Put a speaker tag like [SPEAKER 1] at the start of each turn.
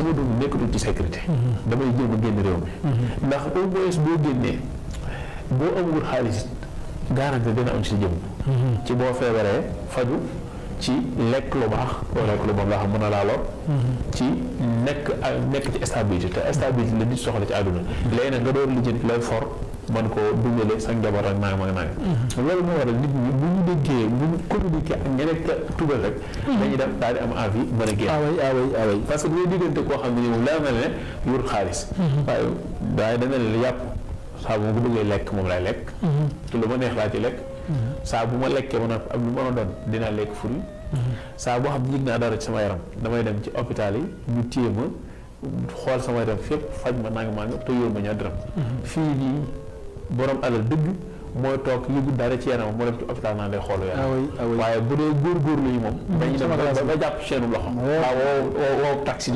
[SPEAKER 1] sama dund nekkatul ci sécurité. damay jéem a génn réew mi. ndax au moins boo génnee boo amul xaalis garanti dina am ci jëm. ci boo feebaree faju ci lekk lu baax boo lekk lu bon laa xam mën na laa lor. ci nekk ci stabilité te stabilité la nit soxla ci àdduna. léegi nag nga door lijjanti lay for man ko dundale sa njaboot ak nangam ak nangam. loolu moo waral nit ñi bu ñu déggee bu ñu communiqué ak ñeneen tugal rek. dañuy dem daal di am envie mën a génn. parce que bu ñuy diggante koo xam ne moom leer na ne yor xaalis. waaye dana leen yàpp saa bu ma ko bëggee lekk moom lay lekk. te lu ma neex laa ci lekk. saa bu ma lekkee ma nag ak lu mën a doon dinaa lekk fruit. saa boo xam ne yëg naa dara ci sama yaram damay dem ci hôpital yi ñu téye ma xool sama yaram fépp faj ma nangam te yor ma ñaar dërëm. fii nii borom alal dëgg mooy toog yëgu dara ci yaram moo dem ci hôpital naan day xoolu yaram. waaye bu dee góorgóorlu yi moom. dañuy dem ba jàpp seen loxo. waaw woo taxi